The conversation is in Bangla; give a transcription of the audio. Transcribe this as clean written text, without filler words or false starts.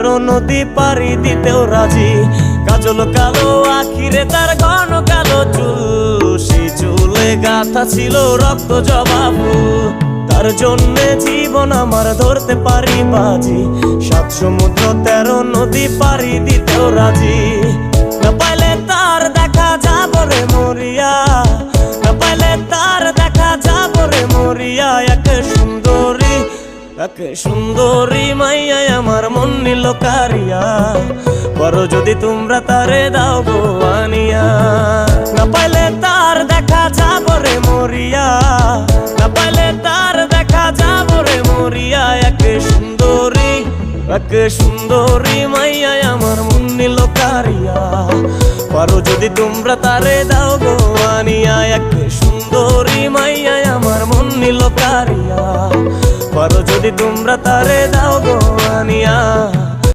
তেরো নদী পাড়ি দিতেও রাজি। কাজল কালো আখিরে তার ঘন কালো চুল, সেই চুলে গাঁথা ছিল রক্ত জবা ফুল। তার জন্যে জীবন আমার ধরতে পারি বাজি, সাত সমুদ্র তেরো নদী পাড়ি দিতেও রাজি। না পাইলে তার দেখা যাব রে মরিয়া, না পাইলে তার দেখা যাব রে মরিয়া। এক সুন্দরী মাইয়া আমার মন নিল কারিয়া, করো যদি তোমরা তারে দাও গো আনিয়া। না পাইলে তার দেখা যাব রে মরিয়া, না পাইলে তার দেখা যাব রে মরিয়া। এক সুন্দরী মাইয়া আমার মন নিল কারিয়া, করো যদি তোমরা তারে দাও গো আনিয়া। এক সুন্দরী মাইয়া আমার মন নিল কারিয়া, করো যদি তোমরা তারে দাও গো আনিয়া।